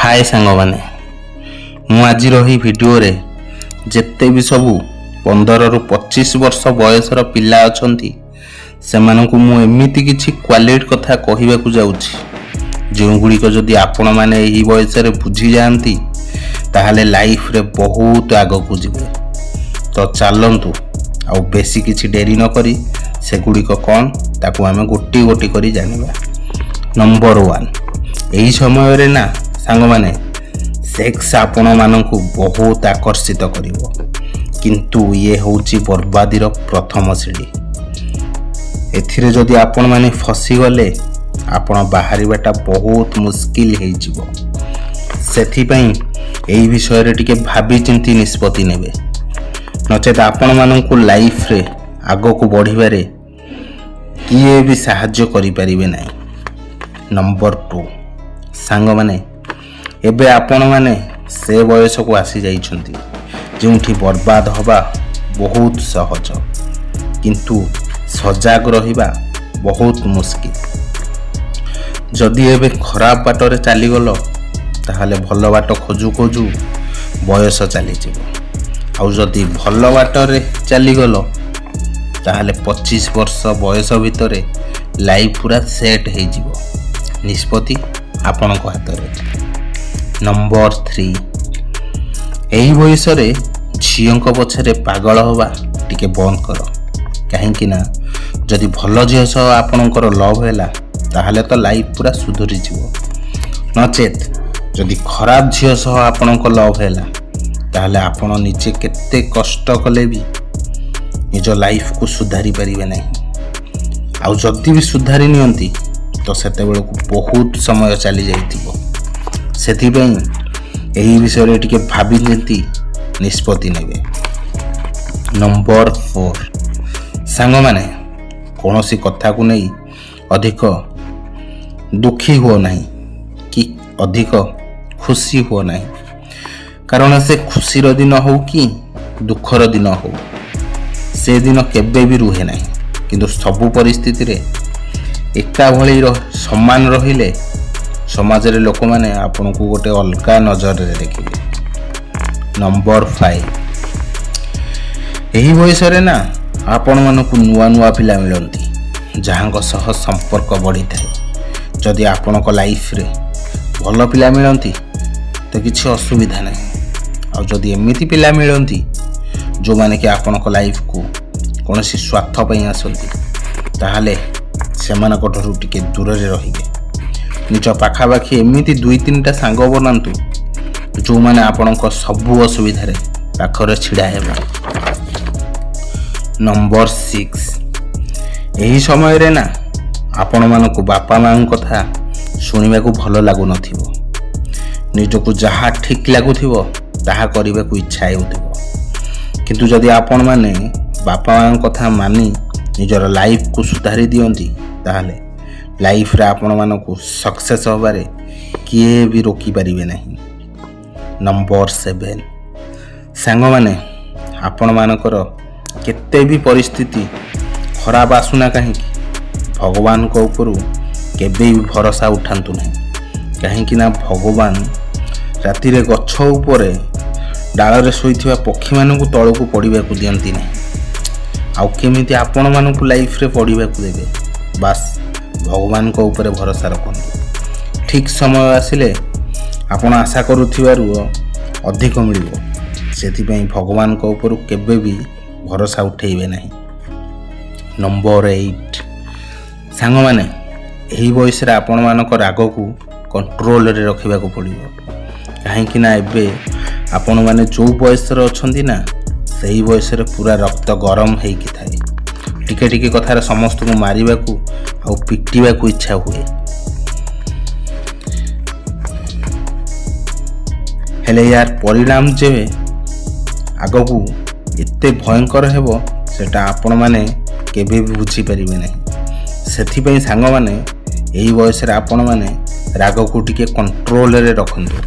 हाय सांग माने मु आज रही वीडियो रे जेते भी सबू 15 रु 25 वर्ष बयसर पिला अछंती सेमानकु मु एमिति किछि क्वालिटी कथा कहिबाकु जाउछि जो गुड़िक जदि आपण माने एही बयस रे बुझी जानती ताहाले लाइफ रे बहुत आगकु जिवे। तो चलंतु आ बेसी किछि डेरी न करी से गुड़िक कौन ताकू आमे गोटी गोटी करी जानिबा। नंबर 1 एही समय रे ना सांग माने सेक्स आपण मानकु बहुत आकर्षित करिवो किंतु ये होउची बर्बादीर प्रथम सीढ़ी। एथिरे जदि आपण माने फसी गले आपण बाहरिबाटा बहुत मुश्किल हे जिवो। सेथि पई एही विषय रे टिके भाबी चिंती निष्पत्ति नेबे नचेत आपण मानकु लाइफ रे आगो को बढ़िबारे किए भी सहाय्य करि परिबे नै। नंबर 2 सांग माने एबे आपण माने से बयस को आसी जाइछंती जोंठी बर्बाद हवा बहुत सहज किंतु सजाग रहिबा बहुत मुश्किल। जदि एबे खराब बाट रे चली गलो ताहाले भलो बाट खोजू खोजू बयस चली जिवो आउ जदि भलो बाट रे चली गलो ताहाले 25 वर्ष बयस भितरे लाइफ पूरा सेट हे जिवो। निष्पत्ति आपण को हाथ रे। नंबर 3 एही बयस रे झियों पछरे पागल हवा टिके बंद कर कहीं ना जदि भल झियो सह आपणकर लव हैला ताहाले तो लाइफ पूरा सुधरी जिवो नचेत जदि खराब झियो सह आपणक लव हैला ताहाले आपण निजे केते कष्ट कले भी निज लाइफ को सुधारी परिबे नहीं। आउ जदि भी सुधारी नियंती तो सेते बेले को बहुत समय चली जाइतिबो। सेथि पई एही विषय रे टिके भाबी जेंती निष्पत्ति नेबे। नंबर 4 सांग माने कोनोसी कथा को नहीं अधिक दुखी हो नहीं कि अधिक खुशी हो नहीं कारण से खुशी रो दिन हो कि दुखर दिन हो से दिन केबे भी रुहे नहीं किंतु सबु परिस्थिति रे एका भली समान रहिले समाज रे लोक माने आपन को गोटे अलगा नजर रे देखिबे। नंबर 5 एही बयस रे ना आपण मन को नुआ नुआ पिला मिलंती जहां सह संपर्क बढ़ी थाए। जदि आपण को लाइफ रे भल पिला मिलंती तो किछि असुविधा नहीं आ जदि एमिति पिला मिलंती जो माने कि आपण को लाइफ को कोनोसी स्वार्थ पई आसंती ताहाले सेमानक ठरू टिके दूर रे रहिबे। निज पाखापाखि एमिति 2-3टा सांग बनातु जो माने आपणक सबु असुविधा रे पाखरे छिड़ा हेबा। नंबर 6 एही समय रे ना आपण मानकु बापा मां कथा सुनिबा को भलो लागु नथिबो निजको जहा ठीक लागुथिबो ताहा करिबा को इच्छा हेउथिबो किंतु जदि आपण माने बापा मां कथा मानी निजर लाइफ को सुधारी दियंती ताहाले लाइफ रे आपण मानकु सक्सेस होबारे किए भी रोकी परिबे नहीं। नंबर 7 सांग माने आपण मानकर केते भी परिस्थिति खराब आसुना कहीं भगवान को ऊपर केबे भी भरोसा उठांतु नहीं कहीं ना भगवान राति रे गछ ऊपर डाल रे सोईथिबा पक्षी मानकु तळकु पड़िबा को दियंती नहीं आउ केमिति आपण मानकु लाइफ रे पड़िबा को देबे। बस भगवान को ऊपर भरोसा रखନ୍ତୁ ठीक समय आसिले आपण आशा करूथिबारु अधिक मिलिबो सेथि पई भगवान को ऊपर केबे भी भरोसा उठेइबे नहीं। नंबर 8 सांग माने एही बयस रे आपण मानक राग को कंट्रोल रे रखिबा को पड़िबो काहे कि ना एबे आपण माने जो बयस रे अछंती ना सही बयस रे पूरा रक्त गरम हेई कि थाए टिके टिके कथार समस्त को मारिबा को आ पिटिबा को इच्छा हुए हेले यार परिणाम जे आगो को एते भयंकर हेबो सेटा आपण माने केबे भी बुझी परिबे नहीं। सेथि पई सांग माने एही बयस रे आपण माने राग को टिके कंट्रोल रे रखंतु।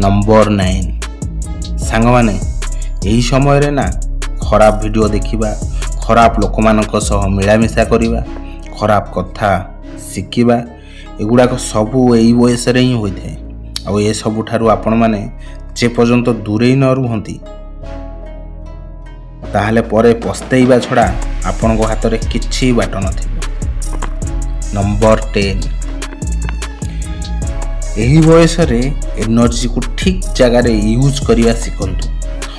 नंबर 9 सांग माने एही समय रे ना खराब वीडियो देखिबा खराब लोक मानक सह मिलामिशा करिबा खराब कथा शिखिबा एगुड़ाक सबू यही बयस ही होता है। ଆଉ ଏ ସବୁଠାରୁ ଆପଣମାନେ ଯେ ପର୍ଯ୍ୟନ୍ତ ଦୂରେଇ ନ ରୁହନ୍ତି ତାହେଲେ ପରେ ପସ୍ତେଇବା ଛଡ଼ା ଆପଣଙ୍କ ହାତରେ କିଛି ବାଟ ନଥିବ। ନମ୍ବର 10, ଏହି ବୟସରେ ଏନର୍ଜିକୁ ଠିକ୍ ଜାଗାରେ ୟୁଜ୍ କରିବା ଶିଖନ୍ତୁ।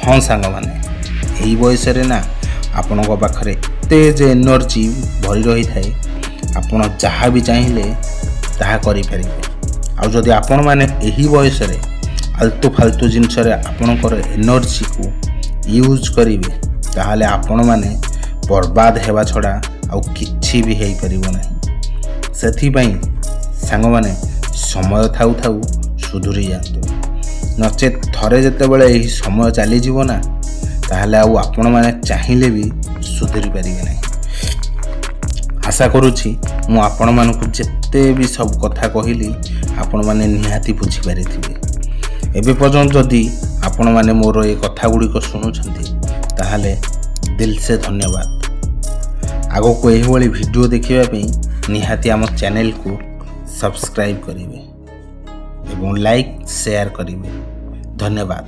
ହଁ ସାଙ୍ଗମାନେ, ଏହି ବୟସରେ ନା ଆପଣଙ୍କ ପାଖରେ ଏତେ ଯେ ଏନର୍ଜି ଭରି ରହିଥାଏ, ଆପଣ ଯାହା ବି ଚାହିଁଲେ ତାହା କରିପାରିବେ। ଆଉ ଯଦି ଆପଣମାନେ ଏହି ବୟସରେ ଆଲତୁ ଫାଲତୁ ଜିନିଷରେ ଆପଣଙ୍କର ଏନର୍ଜିକୁ ୟୁଜ୍ କରିବେ ତାହେଲେ ଆପଣମାନେ ବର୍ବାଦ ହେବା ଛଡ଼ା ଆଉ କିଛି ବି ହେଇପାରିବ ନାହିଁ। ସେଥିପାଇଁ ସାଙ୍ଗମାନେ ସମୟ ଥାଉ ଥାଉ ସୁଧୁରି ଯାଆନ୍ତୁ, ନଚେତ୍ ଥରେ ଯେତେବେଳେ ଏହି ସମୟ ଚାଲିଯିବ ନା ତାହେଲେ ଆଉ ଆପଣମାନେ ଚାହିଁଲେ ବି ସୁଧୁରି ପାରିବେ ନାହିଁ। ଆଶା କରୁଛି ମୁଁ ଆପଣମାନଙ୍କୁ ଯେତେ ବି ସବୁ କଥା କହିଲି ଆପଣମାନେ ନିହାତି ବୁଝିପାରିଥିବେ। ଏବେ ପର୍ଯ୍ୟନ୍ତ ଯଦି ଆପଣମାନେ ମୋର ଏ କଥା ଗୁଡ଼ିକ ଶୁଣୁଛନ୍ତି ତାହେଲେ ଦିଲ୍ସେ ଧନ୍ୟବାଦ। ଆଗକୁ ଏହିଭଳି ଭିଡ଼ିଓ ଦେଖିବା ପାଇଁ ନିହାତି ଆମ ଚ୍ୟାନେଲକୁ ସବସ୍କ୍ରାଇବ୍ କରିବେ ଏବଂ ଲାଇକ୍ ସେୟାର କରିବେ। ଧନ୍ୟବାଦ।